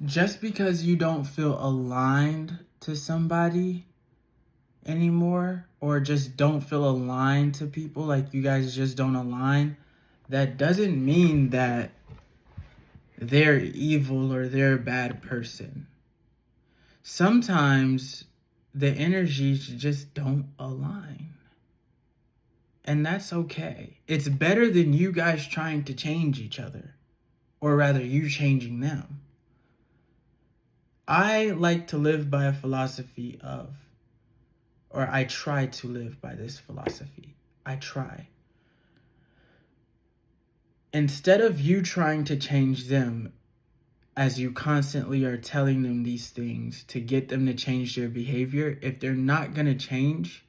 Just because you don't feel aligned to somebody anymore, or just don't feel aligned to people, like you guys just don't align, that doesn't mean that they're evil or they're a bad person. Sometimes the energies just don't align. And that's okay. It's better than you guys trying to change each other, or rather, you changing them. I like to live by a philosophy of, or I try to live by this philosophy. I try. Instead of you trying to change them, as you constantly are telling them these things to get them to change their behavior, if they're not going to change,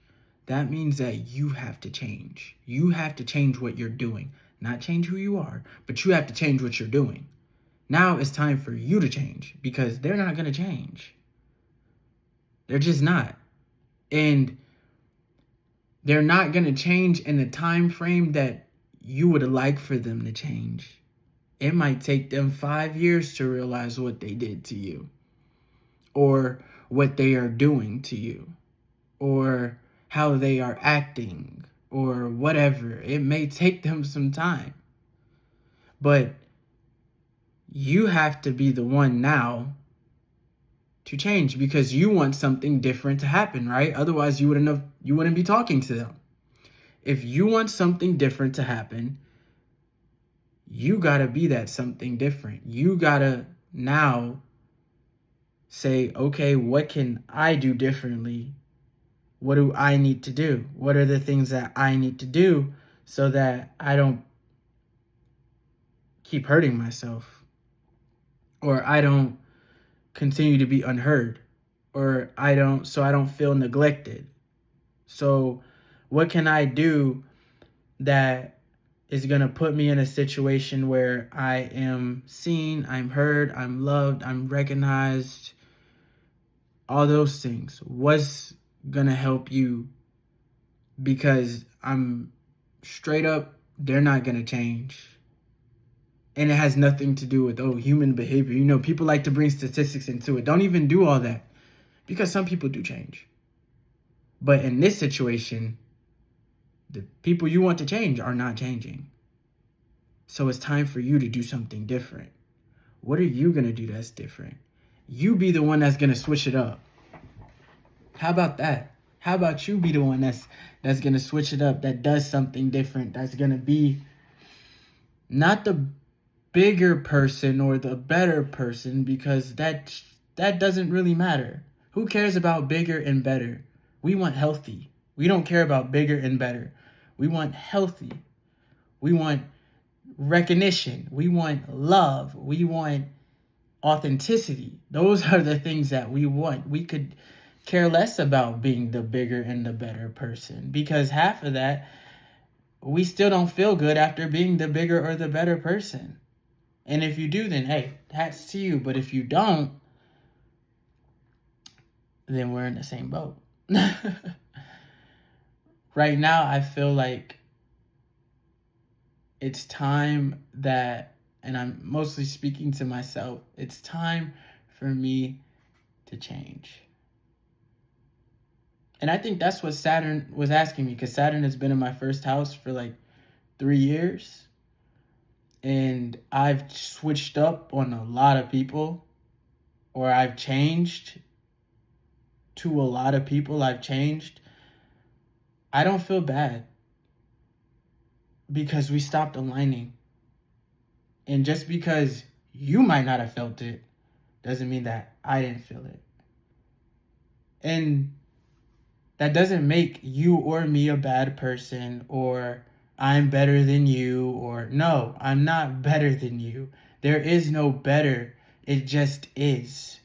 that means that you have to change. You have to change what you're doing. Not change who you are, but you have to change what you're doing. Now it's time for you to change, because they're not going to change. They're just not. And they're not going to change in the time frame that you would like for them to change. It might take them 5 years to realize what they did to you, or what they are doing to you, or how they are acting, or whatever. It may take them some time. But you have to be the one now to change, because you want something different to happen, right? Otherwise, you wouldn't be talking to them. If you want something different to happen, you got to be that something different. You got to now say, okay, what can I do differently? What do I need to do? What are the things that I need to do so that I don't keep hurting myself, or I don't continue to be unheard, or I don't feel neglected? So what can I do that is going to put me in a situation where I am seen, I'm heard, I'm loved, I'm recognized, all those things? What's going to help you? Because I'm straight up, they're not going to change. And it has nothing to do with, human behavior. You know, people like to bring statistics into it. Don't even do all that, because some people do change. But in this situation, the people you want to change are not changing. So it's time for you to do something different. What are you going to do that's different? You be the one that's going to switch it up. How about that? How about you be the one that's going to switch it up, that does something different, that's going to be not the bigger person or the better person, because that doesn't really matter. Who cares about bigger and better? We want healthy. We don't care about bigger and better. We want healthy. We want recognition. We want love. We want authenticity. Those are the things that we want. We could care less about being the bigger and the better person, because half of that, we still don't feel good after being the bigger or the better person. And if you do, then hey, hats to you. But if you don't, then we're in the same boat. Right now, I feel like it's time that, and I'm mostly speaking to myself, it's time for me to change. And I think that's what Saturn was asking me, because Saturn has been in my first house for like 3 years. And I've switched up on a lot of people, or I've changed to a lot of people. I've changed. I don't feel bad, because we stopped aligning. And just because you might not have felt it doesn't mean that I didn't feel it. And that doesn't make you or me a bad person, or I'm better than you, or no, I'm not better than you. There is no better. It just is.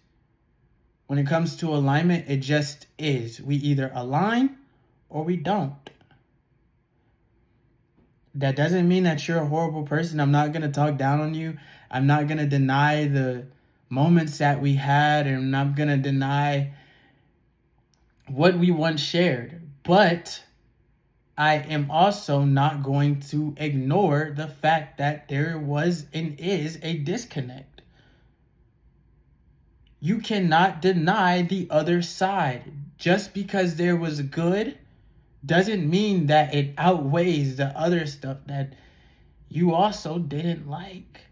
When it comes to alignment, it just is. We either align or we don't. That doesn't mean that you're a horrible person. I'm not going to talk down on you. I'm not going to deny the moments that we had, and I'm not going to deny what we once shared. But I am also not going to ignore the fact that there was and is a disconnect. You cannot deny the other side. Just because there was good doesn't mean that it outweighs the other stuff that you also didn't like.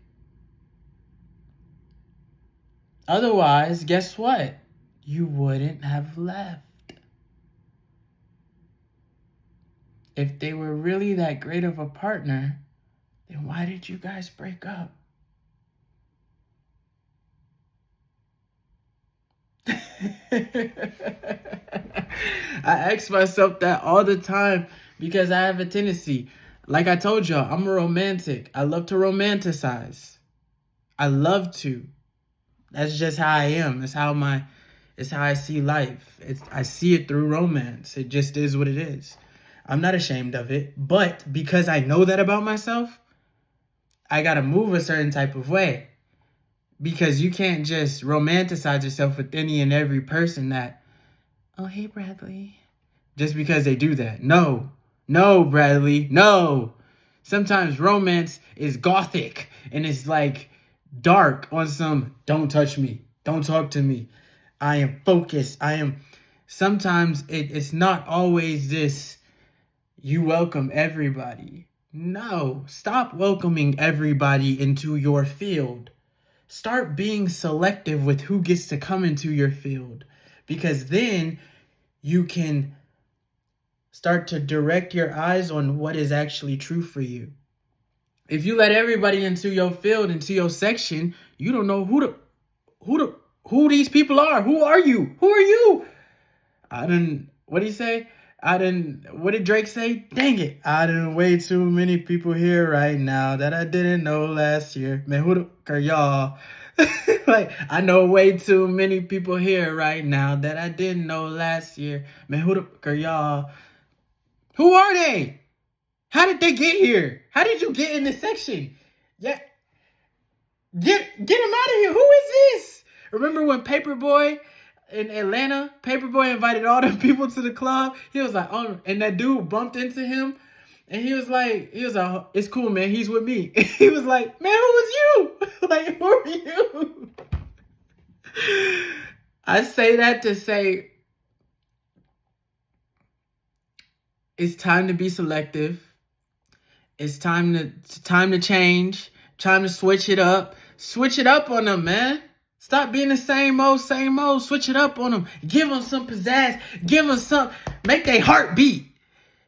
Otherwise, guess what? You wouldn't have left. If they were really that great of a partner, then why did you guys break up? I ask myself that all the time because I have a tendency. Like I told y'all, I'm a romantic. I love to romanticize. I love to. That's just how I am. It's how I see life. I see it through romance. It just is what it is. I'm not ashamed of it. But because I know that about myself, I gotta move a certain type of way. Because you can't just romanticize yourself with any and every person that, oh, hey, Bradley. Just because they do that. No, Bradley, no. Sometimes romance is gothic and it's like dark on some, don't touch me, don't talk to me. I am focused. Sometimes it's not always this, you welcome everybody. No, stop welcoming everybody into your field. Start being selective with who gets to come into your field, because then you can start to direct your eyes on what is actually true for you. If you let everybody into your field, into your section, you don't know who these people are. Who are you? Who are you? What did he say? What did Drake say? Dang it. I done way too many people here right now that I didn't know last year. Man, who the are y'all? Like, I know way too many people here right now that I didn't know last year. Man, who the are y'all? Who are they? How did they get here? How did you get in this section? Yeah. Get them out of here. Who is this? Remember when Paperboy in Atlanta, Paperboy invited all the people to the club? He was like, oh, and that dude bumped into him. And he was like, it's cool, man. He's with me. He was like, man, who was you? Like, who are you? I say that to say, it's time to be selective. It's time to change. Time to switch it up. Switch it up on them, man. Stop being the same old. Switch it up on them. Give them some pizzazz. Give them some. Make their heart beat.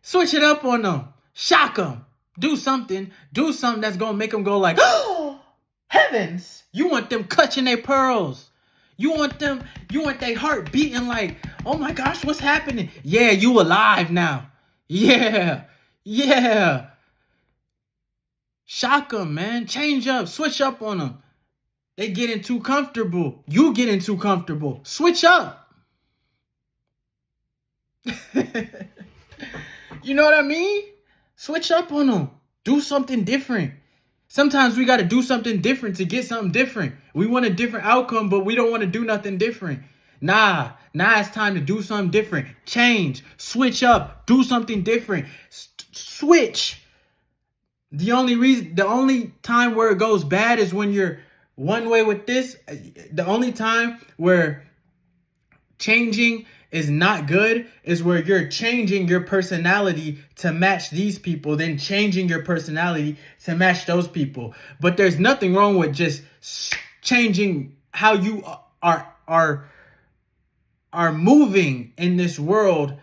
Switch it up on them. Shock them. Do something that's going to make them go like, oh, heavens. You want them clutching their pearls. You want their heart beating like, oh my gosh, what's happening? Yeah, you alive now. Yeah. Shock them, man. Change up. Switch up on them. They getting too comfortable. You getting too comfortable. Switch up. You know what I mean? Switch up on them. Do something different. Sometimes we got to do something different to get something different. We want a different outcome, but we don't want to do nothing different. Nah, it's time to do something different. Change. Switch up. Do something different. Switch. The only time where it goes bad is when you're one way with this. The only time where changing is not good is where you're changing your personality to match these people, then changing your personality to match those people. But there's nothing wrong with just changing how you are moving in this world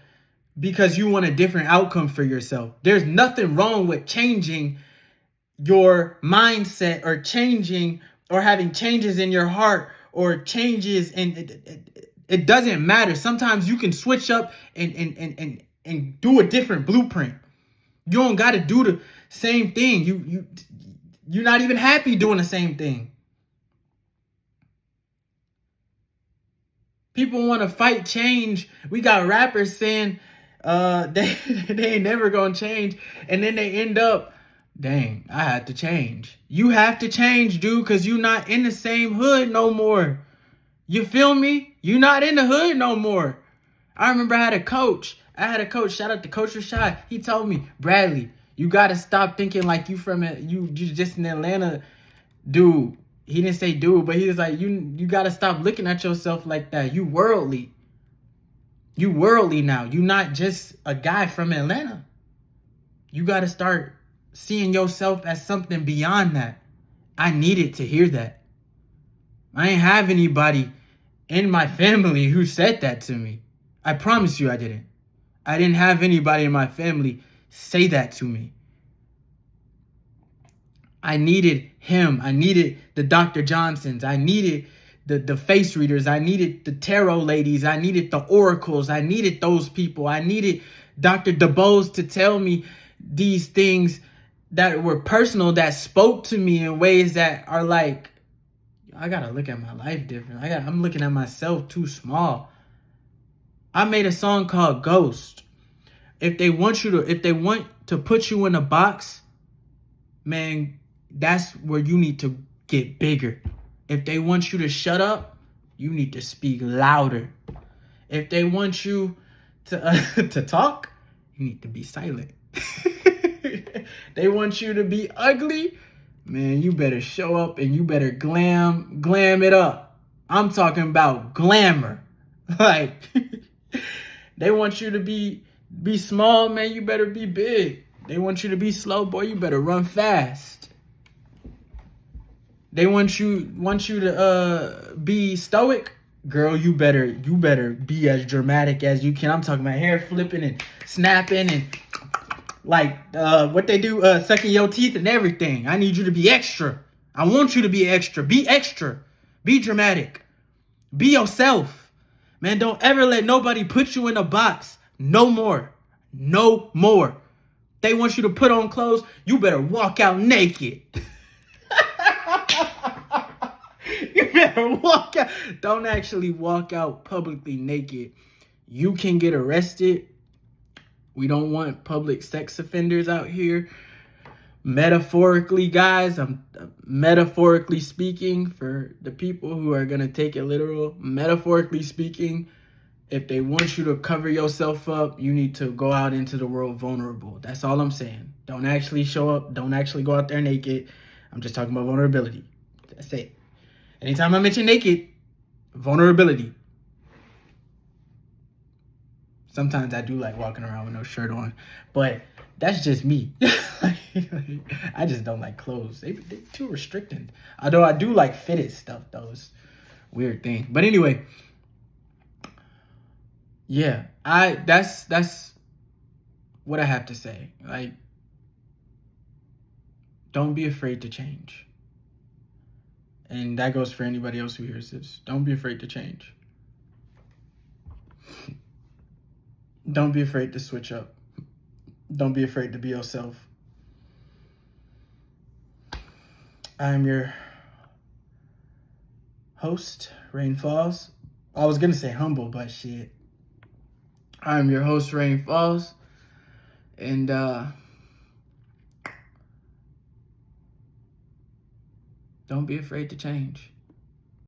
because you want a different outcome for yourself. There's nothing wrong with changing your mindset or changing or having changes in your heart or changes in it doesn't matter. Sometimes you can switch up and do a different blueprint. You don't got to do the same thing. You're not even happy doing the same thing. People want to fight change. We got rappers saying they ain't never gonna change, and then they end up, dang, I had to change. You have to change, dude, because you're not in the same hood no more. You feel me? You're not in the hood no more. I remember I had a coach. Shout out to Coach Rashad. He told me, Bradley, you got to stop thinking like you just in Atlanta. Dude, He didn't say dude, but he was like, you got to stop looking at yourself like that. You worldly. You worldly now. You not just a guy from Atlanta. You got to start seeing yourself as something beyond that. I needed to hear that. I ain't have anybody in my family who said that to me. I promise you I didn't. I didn't have anybody in my family say that to me. I needed him. I needed the Dr. Johnsons. I needed the face readers. I needed the tarot ladies. I needed the oracles. I needed those people. I needed Dr. DeBose to tell me these things that were personal, that spoke to me in ways that are like, I gotta look at my life different. I'm looking at myself too small. I made a song called Ghost. If they want to put you in a box, man, that's where you need to get bigger. If they want you to shut up, you need to speak louder. If they want you to to talk, you need to be silent. They want you to be ugly, man, you better show up and you better glam it up. I'm talking about glamour. Like, they want you to be small, man, you better be big. They want you to be slow, boy, you better run fast. They want you to be stoic, girl, you better be as dramatic as you can. I'm talking about hair flipping and snapping and like what they do, sucking your teeth and everything. I need you to be extra. I want you to be extra. Be extra. Be dramatic. Be yourself. Man, don't ever let nobody put you in a box. No more. No more. They want you to put on clothes. You better walk out naked. You better walk out. Don't actually walk out publicly naked. You can get arrested. We don't want public sex offenders out here. Metaphorically, guys, I'm metaphorically speaking for the people who are going to take it literal. Metaphorically speaking, if they want you to cover yourself up, you need to go out into the world vulnerable. That's all I'm saying. Don't actually show up. Don't actually go out there naked. I'm just talking about vulnerability. That's it. Anytime I mention naked, vulnerability. Sometimes I do like walking around with no shirt on, but that's just me. I just don't like clothes. They're too restricting. Although I do like fitted stuff, though. It's a weird thing. But anyway, yeah, that's what I have to say. Like, don't be afraid to change. And that goes for anybody else who hears this. Don't be afraid to change. Don't be afraid to switch up. Don't be afraid to be yourself. I am your host, Reign Falls. I was going to say humble, but shit. I am your host, Reign Falls. And don't be afraid to change.